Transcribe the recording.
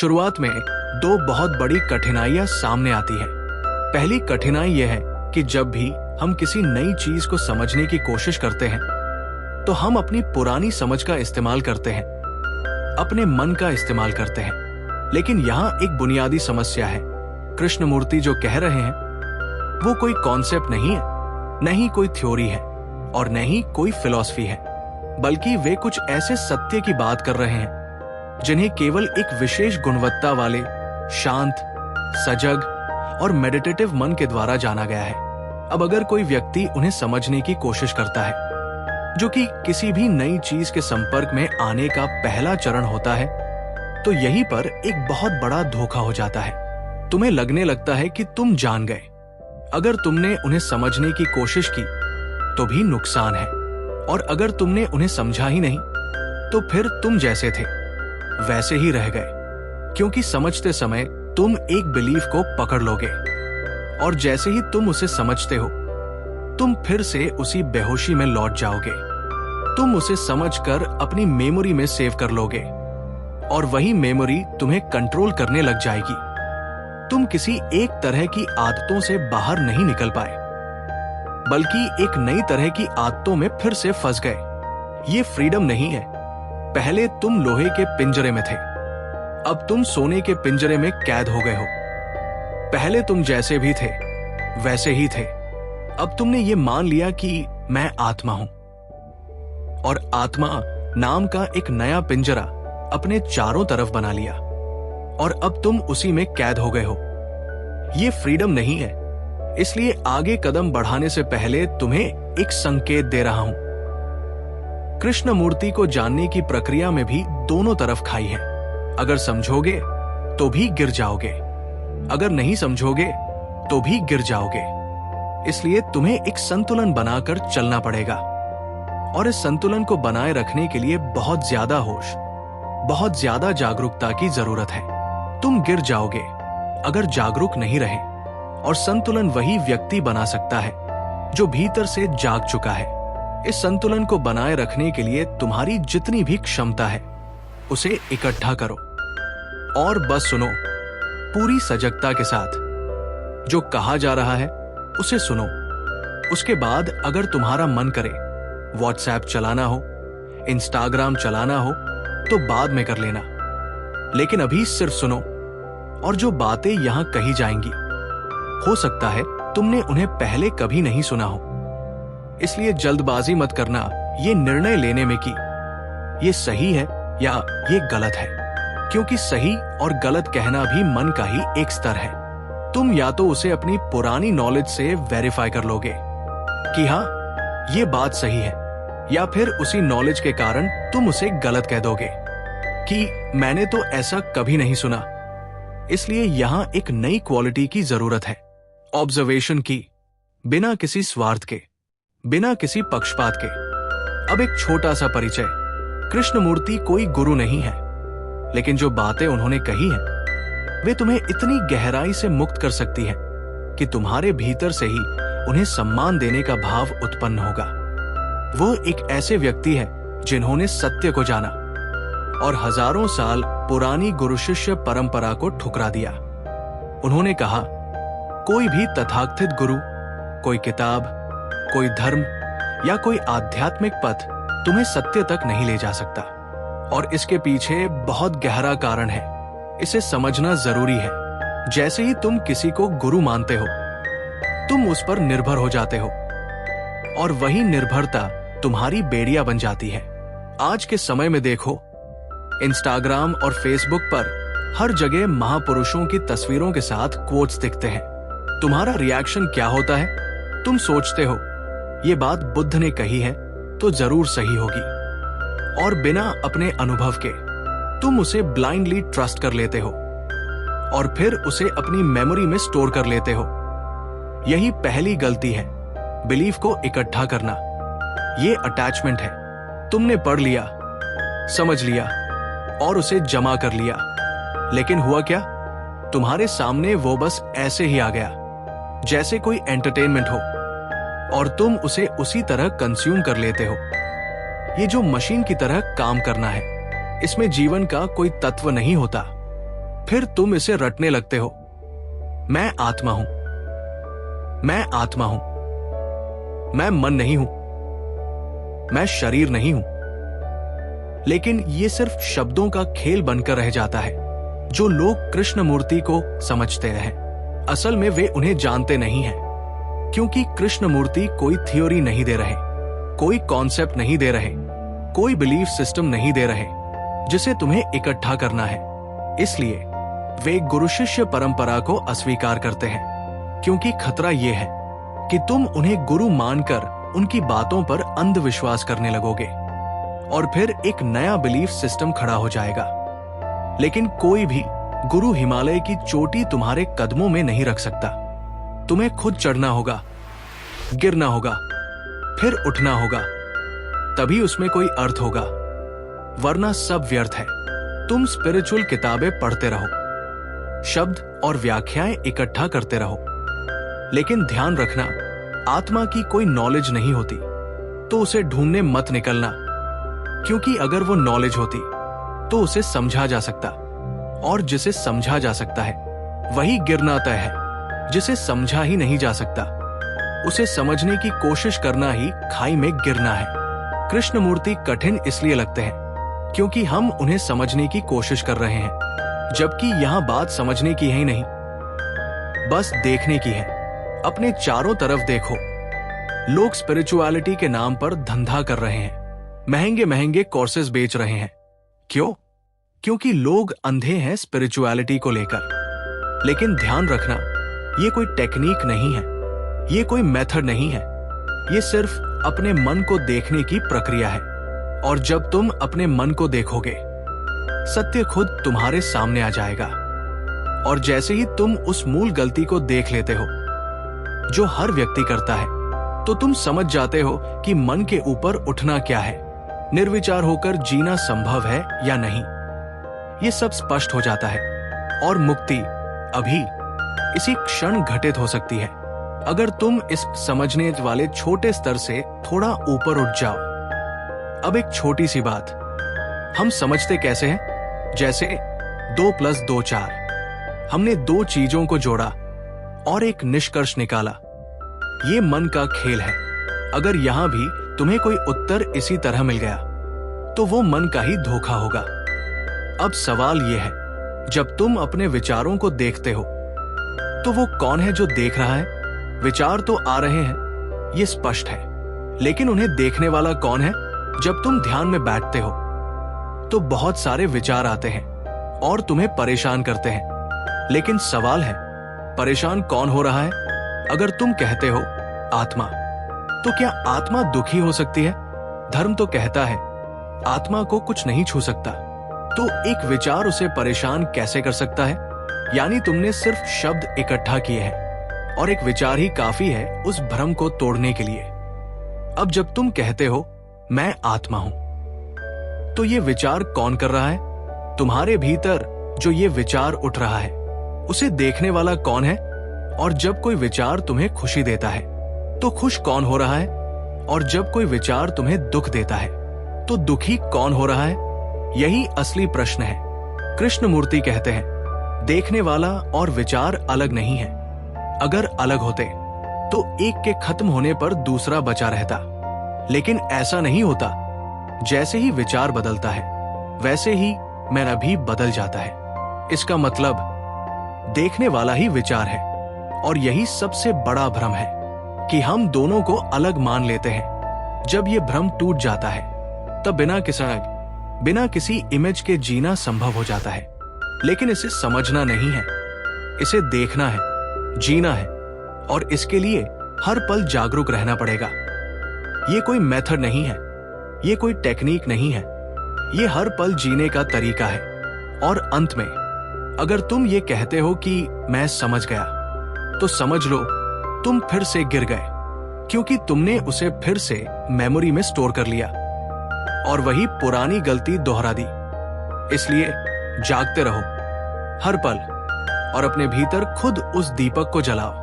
शुरुआत में दो बहुत बड़ी कठिनाइयां सामने आती है। पहली कठिनाई यह है कि जब भी हम किसी नई चीज को समझने की कोशिश करते हैं तो हम अपनी पुरानी समझ का इस्तेमाल करते हैं, अपने मन का इस्तेमाल करते हैं। लेकिन यहाँ एक बुनियादी समस्या है। कृष्णमूर्ति जो कह रहे हैं वो कोई कॉन्सेप्ट नहीं है, न ही कोई थ्योरी है और न ही कोई फिलॉसफी है, बल्कि वे कुछ ऐसे सत्य की बात कर रहे हैं जिन्हें केवल एक विशेष गुणवत्ता वाले शांत, सजग और मेडिटेटिव मन के द्वारा जाना गया है। अब अगर कोई व्यक्ति उन्हें समझने की कोशिश करता है, जो कि किसी भी नई चीज के संपर्क में आने का पहला चरण होता है, तो यहीं पर एक बहुत बड़ा धोखा हो जाता है। तुम्हें लगने लगता है कि तुम जान गए। अगर तुमने उन्हें समझने की कोशिश की तो भी नुकसान है, और अगर तुमने उन्हें समझा ही नहीं तो फिर तुम जैसे थे वैसे ही रह गए, क्योंकि समझते समय तुम एक बिलीफ को पकड़ लोगे और जैसे ही तुम उसे समझते हो तुम फिर से उसी बेहोशी में लौट जाओगे। तुम उसे समझकर अपनी मेमोरी में सेव कर लोगे और वही मेमोरी तुम्हें कंट्रोल करने लग जाएगी। तुम किसी एक तरह की आदतों से बाहर नहीं निकल पाए, बल्कि एक नई तरह की आदतों में फिर से फंस गए। ये फ्रीडम नहीं है। पहले तुम लोहे के पिंजरे में थे, अब तुम सोने के पिंजरे में कैद हो गए हो। पहले तुम जैसे भी थे वैसे ही थे, अब तुमने ये मान लिया कि मैं आत्मा हूं, और आत्मा नाम का एक नया पिंजरा अपने चारों तरफ बना लिया और अब तुम उसी में कैद हो गए हो। ये फ्रीडम नहीं है। इसलिए आगे कदम बढ़ाने से पहले तुम्हें एक संकेत दे रहा हूं। कृष्णमूर्ति को जानने की प्रक्रिया में भी दोनों तरफ खाई है। अगर समझोगे तो भी गिर जाओगे, अगर नहीं समझोगे तो भी गिर जाओगे। इसलिए तुम्हें एक संतुलन बनाकर चलना पड़ेगा, और इस संतुलन को बनाए रखने के लिए बहुत ज्यादा होश, बहुत ज्यादा जागरूकता की जरूरत है। तुम गिर जाओगे अगर जागरूक नहीं रहे, और संतुलन वही व्यक्ति बना सकता है जो भीतर से जाग चुका है। इस संतुलन को बनाए रखने के लिए तुम्हारी जितनी भी क्षमता है उसे इकट्ठा करो और बस सुनो पूरी सजगता के साथ। जो कहा जा रहा है उसे सुनो। उसके बाद अगर तुम्हारा मन करे व्हाट्सएप चलाना हो, इंस्टाग्राम चलाना हो तो बाद में कर लेना, लेकिन अभी सिर्फ सुनो। और जो बातें यहां कही जाएंगी हो सकता है तुमने उन्हें पहले कभी नहीं सुना हो, इसलिए जल्दबाजी मत करना ये निर्णय लेने में कि ये सही है या ये गलत है, क्योंकि सही और गलत कहना भी मन का ही एक स्तर है। तुम या तो उसे अपनी पुरानी नॉलेज से वेरीफाई कर लोगे कि हाँ ये बात सही है, या फिर उसी नॉलेज के कारण तुम उसे गलत कह दोगे कि मैंने तो ऐसा कभी नहीं सुना। इसलिए यहां एक नई क्वालिटी की जरूरत है, ऑब्जर्वेशन की, बिना किसी स्वार्थ के, बिना किसी पक्षपात के। अब एक छोटा सा परिचय। कृष्णमूर्ति कोई गुरु नहीं है, लेकिन जो बातें उन्होंने कही हैं वे तुम्हें इतनी गहराई से मुक्त कर सकती हैं कि तुम्हारे भीतर से ही उन्हें सम्मान देने का भाव उत्पन्न होगा। वो एक ऐसे व्यक्ति है जिन्होंने सत्य को जाना और हजारों साल पुरानी गुरु शिष्य परंपरा को ठुकरा दिया। उन्होंने कहा, कोई भी तथाकथित गुरु, कोई किताब, कोई धर्म या कोई आध्यात्मिक पथ तुम्हें सत्य तक नहीं ले जा सकता, और इसके पीछे बहुत गहरा कारण है। इसे समझना जरूरी है। जैसे ही तुम किसी को गुरु मानते हो तुम उस पर निर्भर हो जाते हो, और वही निर्भरता तुम्हारी बेड़िया बन जाती है। आज के समय में देखो, इंस्टाग्राम और फेसबुक पर हर जगह महापुरुषों की तस्वीरों के साथ कोट्स दिखते हैं। तुम्हारा रिएक्शन क्या होता है? तुम सोचते हो ये बात बुद्ध ने कही है तो जरूर सही होगी, और बिना अपने अनुभव के तुम उसे ब्लाइंडली ट्रस्ट कर लेते हो और फिर उसे अपनी मेमोरी में स्टोर कर लेते हो। यही पहली गलती है, बिलीफ को इकट्ठा करना। ये अटैचमेंट है। तुमने पढ़ लिया, समझ लिया और उसे जमा कर लिया, लेकिन हुआ क्या? तुम्हारे सामने वो बस ऐसे ही आ गया जैसे कोई एंटरटेनमेंट हो, और तुम उसे उसी तरह कंज्यूम कर लेते हो। ये जो मशीन की तरह काम करना है, इसमें जीवन का कोई तत्व नहीं होता। फिर तुम इसे रटने लगते हो। मैं आत्मा हूं, मैं आत्मा हूं, मैं मन नहीं हूं, मैं शरीर नहीं हूं। लेकिन ये सिर्फ शब्दों का खेल बनकर रह जाता है जो लोग कृष्ण मूर्ति को समझते हैं। असल में वे उन्हें जानते नहीं हैं, क्योंकि कृष्ण मूर्ति कोई थ्योरी नहीं दे रहे, कोई कॉन्सेप्ट नहीं दे रहे, कोई बिलीफ सिस्टम नहीं दे रहे जिसे तुम्हें इकट्ठा करना है। इसलिए वे गुरु शिष्य परंपरा को अस्वीकार करते हैं, क्योंकि खतरा यह है कि तुम उन्हें गुरु मानकर उनकी बातों पर अंधविश्वास करने लगोगे और फिर एक नया बिलीफ सिस्टम खड़ा हो जाएगा। लेकिन कोई भी गुरु हिमालय की चोटी तुम्हारे कदमों में नहीं रख सकता। तुम्हें खुद चढ़ना होगा, गिरना होगा, फिर उठना होगा, तभी उसमें कोई अर्थ होगा, वरना सब व्यर्थ है। तुम स्पिरिचुअल किताबें पढ़ते रहो, शब्द और व्याख्याएं इकट्ठा करते रहो, लेकिन ध्यान रखना, आत्मा की कोई नॉलेज नहीं होती तो उसे ढूंढने मत निकलना, क्योंकि अगर वो नॉलेज होती तो उसे समझा जा सकता, और जिसे समझा जा सकता है वही गिरना तय है। जिसे समझा ही नहीं जा सकता उसे समझने की कोशिश करना ही खाई में गिरना है। कृष्ण मूर्ति कठिन इसलिए लगते हैं क्योंकि हम उन्हें समझने की कोशिश कर रहे हैं, जबकि यहां बात समझने की ही नहीं, बस देखने की है। अपने चारों तरफ देखो, लोग स्पिरिचुअलिटी के नाम पर धंधा कर रहे हैं, महंगे महंगे कोर्सेज बेच रहे हैं। क्यों? क्योंकि लोग अंधे हैं स्पिरिचुअलिटी को लेकर। लेकिन ध्यान रखना, ये कोई टेक्निक नहीं है, ये कोई मेथड नहीं है, ये सिर्फ अपने मन को देखने की प्रक्रिया है। और जब तुम अपने मन को देखोगे, सत्य खुद तुम्हारे सामने आ जाएगा। और जैसे ही तुम उस मूल गलती को देख लेते हो जो हर व्यक्ति करता है, तो तुम समझ जाते हो कि मन के ऊपर उठना क्या है, निर्विचार होकर जीना संभव है या नहीं। ये सब स्पष्ट हो जाता है और मुक्ति अभी इसी क्षण घटित हो सकती है, अगर तुम इस समझने वाले छोटे स्तर से थोड़ा ऊपर उठ जाओ। अब एक छोटी सी बात, हम समझते कैसे हैं? जैसे 2 + 2 4। हमने दो चीजों को जोड़ा और एक निष्कर्ष निकाला। ये मन का खेल है। अगर यहां भी तुम्हें कोई उत्तर इसी तरह मिल गया तो वो मन का ही धोखा होगा। अब सवाल यह है, जब तुम अपने विचारों को देखते हो तो वो कौन है जो देख रहा है? विचार तो आ रहे हैं, ये स्पष्ट है, लेकिन उन्हें देखने वाला कौन है? जब तुम ध्यान में बैठते हो तो बहुत सारे विचार आते हैं और तुम्हें परेशान करते हैं। लेकिन सवाल है, परेशान कौन हो रहा है? अगर तुम कहते हो आत्मा, तो क्या आत्मा दुखी हो सकती है? धर्म तो कहता है आत्मा को कुछ नहीं छू सकता, तो एक विचार उसे परेशान कैसे कर सकता है? यानी तुमने सिर्फ शब्द इकट्ठा किए हैं और एक विचार ही काफी है उस भ्रम को तोड़ने के लिए। अब जब तुम कहते हो मैं आत्मा हूं, तो ये विचार कौन कर रहा है? तुम्हारे भीतर जो ये विचार उठ रहा है, उसे देखने वाला कौन है? और जब कोई विचार तुम्हें खुशी देता है तो खुश कौन हो रहा है? और जब कोई विचार तुम्हें दुख देता है तो दुखी कौन हो रहा है? यही असली प्रश्न है। कृष्ण मूर्ति कहते हैं, देखने वाला और विचार अलग नहीं है। अगर अलग होते तो एक के खत्म होने पर दूसरा बचा रहता, लेकिन ऐसा नहीं होता। जैसे ही विचार बदलता है, वैसे ही मन भी बदल जाता है। इसका मतलब देखने वाला ही विचार है। और यही सबसे बड़ा भ्रम है कि हम दोनों को अलग मान लेते हैं। जब ये भ्रम टूट जाता है, तब बिना किसी इमेज के जीना संभव हो जाता है। लेकिन इसे समझना नहीं है, इसे देखना है, जीना है, और इसके लिए हर पल जागरूक रहना पड़ेगा। ये कोई मेथड नहीं है, ये कोई टेक्निक नहीं है, ये हर पल जीने का तरीका है। और अंत में अगर तुम ये कहते हो कि मैं समझ गया, तो समझ लो तुम फिर से गिर गए, क्योंकि तुमने उसे फिर से मेमोरी में स्टोर कर लिया और वही पुरानी गलती दोहरा दी। इसलिए जागते रहो हर पल और अपने भीतर खुद उस दीपक को जलाओ